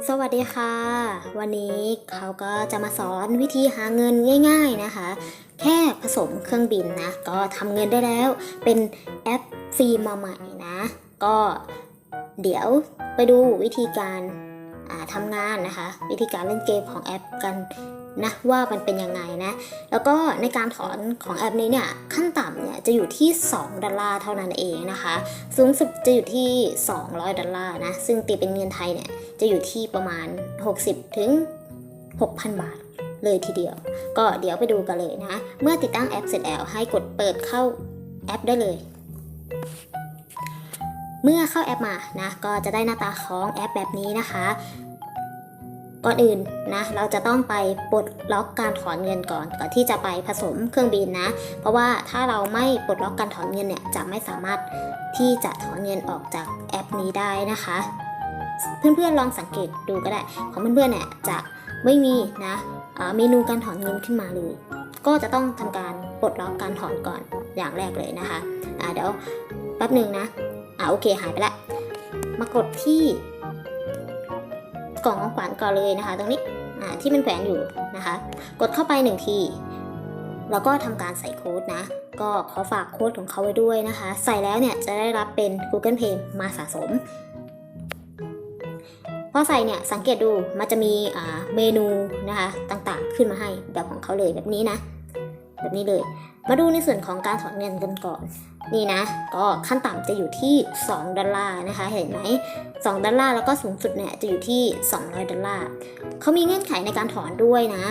สวัสดีค่ะวันนี้เขาก็จะมาสอนวิธีหาเงินง่ายๆนะคะแค่ผสมเครื่องบินนะก็ทำเงินได้แล้วเป็นแอปฟรีมาใหม่นะก็เดี๋ยวไปดูวิธีการทำงานนะคะวิธีการเล่นเกมของแอปกันนะว่ามันเป็นยังไงนะแล้วก็ในการถอนของแอปนี้เนี่ยขั้นต่ำเนี่ยจะอยู่ที่$2เท่านั้นเองนะคะสูงสุดจะอยู่ที่$200นะซึ่งตีเป็นเงินไทยเนี่ยจะอยู่ที่ประมาณ60ถึง6,000 บาทเลยทีเดียวก็เดี๋ยวไปดูกันเลยนะเมื่อติดตั้งแอปเสร็จแล้วให้กดเปิดเข้าแอปได้เลยเมื่อเข้าแอปมานะก็จะได้หน้าตาของแอปแบบนี้นะคะก่อนอื่นนะเราจะต้องไปปลดล็อกการถอนเงินก่อนที่จะไปผสมเครื่องบินนะเพราะว่าถ้าเราไม่ปลดล็อกการถอนเงินเนี่ยจะไม่สามารถที่จะถอนเงินออกจากแอปนี้ได้นะคะเพื่อนๆลองสังเกตดูก็ได้ของเพื่อนๆเนี่ยจะไม่มีนะเมนูการถอนเงินขึ้นมาเลยก็จะต้องทำการปลดล็อกการถอนก่อนอย่างแรกเลยนะคะเดี๋ยวแป๊บหนึ่งนะโอเคหายไปละมากดที่กล่องของขวัญก่อนเลยนะคะตรงนี้ที่มันแขวนอยู่นะคะกดเข้าไป1ทีแล้วก็ทำการใส่โค้ดนะก็ขอฝากโค้ดของเขาไว้ด้วยนะคะใส่แล้วเนี่ยจะได้รับเป็น Google Pay มาสะสมพอใส่เนี่ยสังเกตดูมันจะมีเมนูนะคะต่างๆขึ้นมาให้แบบของเขาเลยแบบนี้นะแบบนี้เลยมาดูในส่วนของการถอนเงินกันก่อนนี่นะก็ขั้นต่ำจะอยู่ที่$2นะคะเห็นไหม$2แล้วก็สูงสุดเนี่ยจะอยู่ที่$200เขามีเงื่อนไขในการถอนด้วยนะ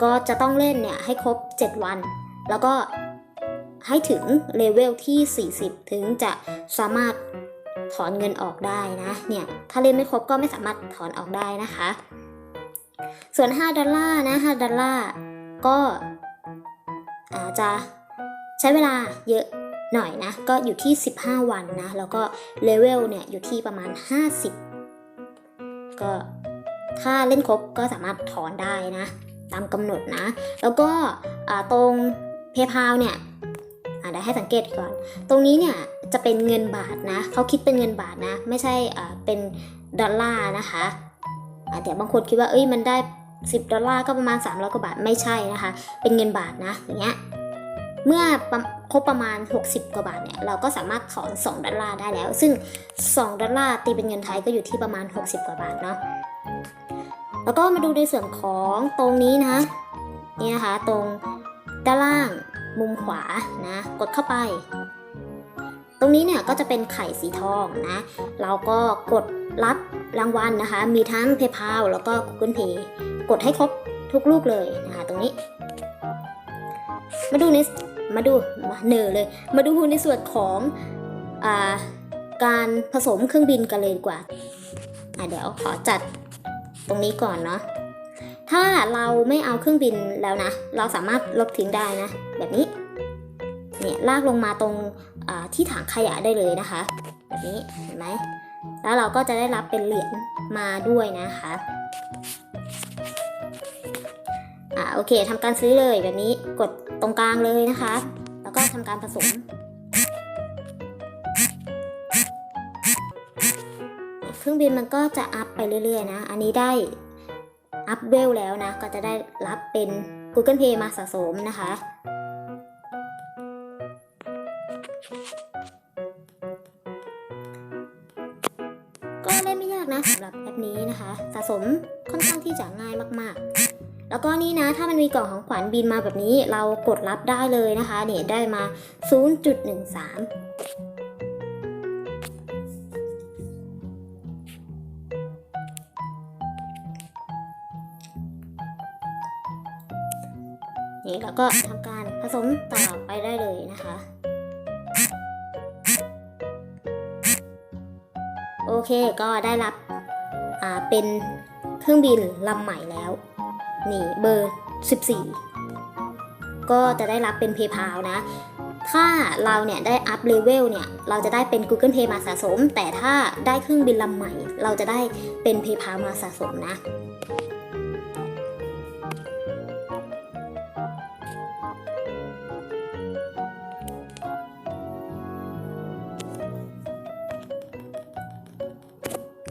ก็จะต้องเล่นเนี่ยให้ครบ7วันแล้วก็ให้ถึงเลเวลที่40ถึงจะสามารถถอนเงินออกได้นะเนี่ยถ้าเล่นไม่ครบก็ไม่สามารถถอนออกได้นะคะส่วน$5นะ$5ก็อาจจะใช้เวลาเยอะหน่อยนะก็อยู่ที่15วันนะแล้วก็เลเวลเนี่ยอยู่ที่ประมาณ50ก็ถ้าเล่นครบก็สามารถถอนได้นะตามกำหนดนะแล้วก็ตรง PayPal เนี่ยเดี๋ยวให้สังเกตก่อนตรงนี้เนี่ยจะเป็นเงินบาทนะเขาคิดเป็นเงินบาทนะไม่ใช่เป็นดอลลาร์นะคะเดี๋ยวบางคนคิดว่ามันได้$10ก็ประมาณ300 กว่าบาทไม่ใช่นะคะเป็นเงินบาทนะอย่างเงี้ยเมื่อครบประมาณ60 กว่าบาทเนี่ยเราก็สามารถถอน$2ได้แล้วซึ่ง$2ตีเป็นเงินไทยก็อยู่ที่ประมาณ60 กว่าบาทเนาะแล้วก็มาดูในส่วนของตรงนี้นะนี่นะคะตรงด้านล่างมุมขวานะกดเข้าไปตรงนี้เนี่ยก็จะเป็นไข่สีทองนะเราก็กดรับรางวัลนะคะมีทั้ง PayPal แล้วก็ Google Pay กดให้ครบทุกลูกเลยนะคะตรงนี้มาดูในส่วนของการผสมเครื่องบินกันเลยดีกว่าเดี๋ยวขอจัดตรงนี้ก่อนเนาะถ้าเราไม่เอาเครื่องบินแล้วนะเราสามารถลบทิ้งได้นะแบบนี้เนี่ยลากลงมาตรงที่ถังขยะได้เลยนะคะแบบนี้เห็นไหมแล้วเราก็จะได้รับเป็นเหรียญมาด้วยนะคะโอเคทำการซื้อเลยแบบนี้กดตรงกลางเลยนะคะแล้วก็ทำการผสมเครื่องบินมันก็จะอัพไปเรื่อยๆนะอันนี้ได้อัพเวลแล้วนะก็จะได้รับเป็น Google Pay มาสะสมนะคะก็เล่นไม่ยากนะสำหรับแอปนี้นะคะสะสมค่อนข้างที่จะง่ายมากๆแล้วก็นี่นะถ้ามันมีกล่องของขวัญบินมาแบบนี้เรากดรับได้เลยนะคะเนี่ยได้มา 0.13นี่แล้วก็ทำการผสมต่อไปได้เลยนะคะโอเคก็ได้รับเป็นเครื่องบินลำใหม่แล้วนี่เบอร์14ก็จะได้รับเป็น PayPal นะถ้าเราเนี่ยได้อัพเลเวลเนี่ยเราจะได้เป็น Google Pay มาสะสมแต่ถ้าได้เครื่องบินลำใหม่เราจะได้เป็น PayPal มาสะสมนะ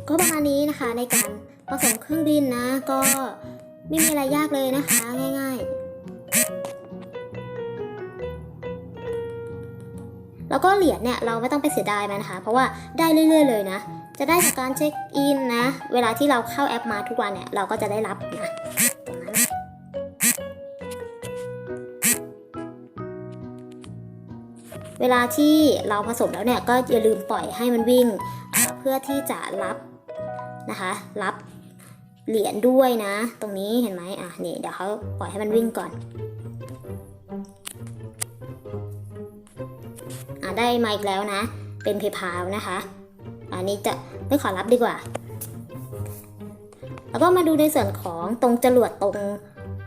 ก็ประมาณนี้นะคะในการผสมเครื่องบินนะก็ไม่มีอะไรยากเลยนะคะง่ายๆแล้วก็เหรียญเนี่ยเราไม่ต้องไปเสียดายมันนะคะเพราะว่าได้เรื่อยๆเลยนะจะได้จากการเช็คอินนะเวลาที่เราเข้าแอปมาทุกวันเนี่ยเราก็จะได้รับนะตรงนั้นเวลาที่เราผสมแล้วเนี่ยก็อย่าลืมปล่อยให้มันวิ่งเพื่อที่จะรับนะคะรับเหรียญด้วยนะตรงนี้เห็นไหมนี่เดี๋ยวเขาปล่อยให้มันวิ่งก่อนได้มาอีกแล้วนะเป็นเพย์พาลนะคะอันนี้จะไม่ขอรับดีกว่าแล้วก็มาดูในส่วนของตรงจรวดตรง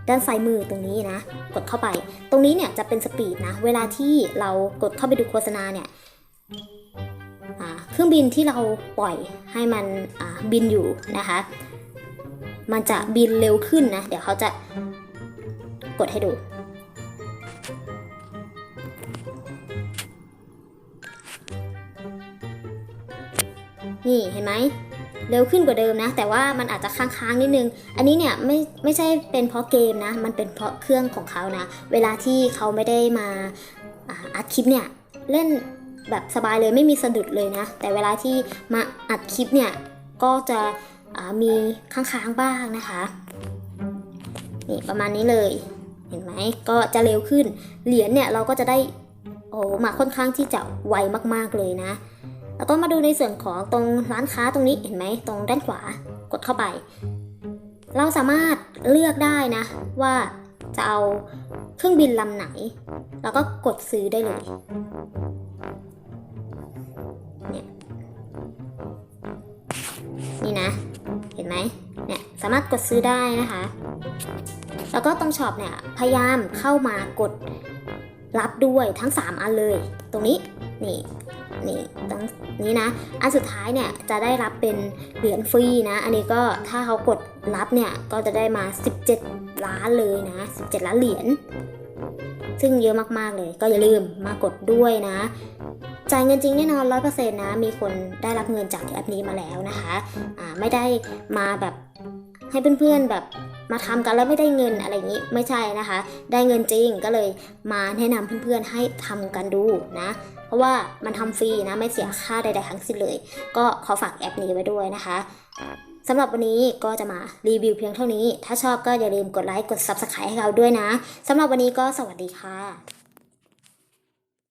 ด้านซ้ายมือตรงนี้นะกดเข้าไปตรงนี้เนี่ยจะเป็นสปีดนะเวลาที่เรากดเข้าไปดูโฆษณาเนี่ยเครื่องบินที่เราปล่อยให้มันบินอยู่นะคะมันจะบินเร็วขึ้นนะเดี๋ยวเขาจะกดให้ดูนี่เห็นไหมเร็วขึ้นกว่าเดิมนะแต่ว่ามันอาจจะค้างๆนิดนึงอันนี้เนี่ยไม่ใช่เป็นเพราะเกมนะมันเป็นเพราะเครื่องของเขานะเวลาที่เขาไม่ได้มาอัดคลิปเนี่ยเล่นแบบสบายเลยไม่มีสะดุดเลยนะแต่เวลาที่มาอัดคลิปเนี่ยก็จะมีค้างๆบ้างนะคะนี่ประมาณนี้เลยเห็นไหมก็จะเร็วขึ้นเหรียญเนี่ยเราก็จะได้มาค่อนข้างที่จะไวมากๆเลยนะแล้วก็มาดูในส่วนของตรงร้านค้าตรงนี้เห็นไหมตรงด้านขวากดเข้าไปเราสามารถเลือกได้นะว่าจะเอาเครื่องบินลำไหนแล้วก็กดซื้อได้เลยเนี่ยนี่นะเห็นไหมเนี่ยสามารถกดซื้อได้นะคะแล้วก็ตรงช็อปเนี่ยพยายามเข้ามากดรับด้วยทั้ง3อันเลยตรงนี้นี่ตรงนี้นะอันสุดท้ายเนี่ยจะได้รับเป็นเหรียญฟรีนะอันนี้ก็ถ้าเขากดรับเนี่ยก็จะได้มา17 ล้านเลยนะ17 ล้านเหรียญซึ่งเยอะมากๆเลยก็อย่าลืมมากดด้วยนะจ่ายเงินจริงแน่นอน 100% นะมีคนได้รับเงินจากแอปนี้มาแล้วนะคะไม่ได้มาแบบให้เพื่อนๆแบบมาทำกันแล้วไม่ได้เงินอะไรอย่างนี้ไม่ใช่นะคะได้เงินจริงก็เลยมาแนะนำเพื่อนๆให้ทำกันดูนะเพราะว่ามันทำฟรีนะไม่เสียค่าใดๆทั้งสิ้นเลยก็ขอฝากแอปนี้ไว้ด้วยนะคะสำหรับวันนี้ก็จะมารีวิวเพียงเท่านี้ถ้าชอบก็อย่าลืมกดไลค์กด Subscribe ให้เราด้วยนะสำหรับวันนี้ก็สวัสดีค่ะ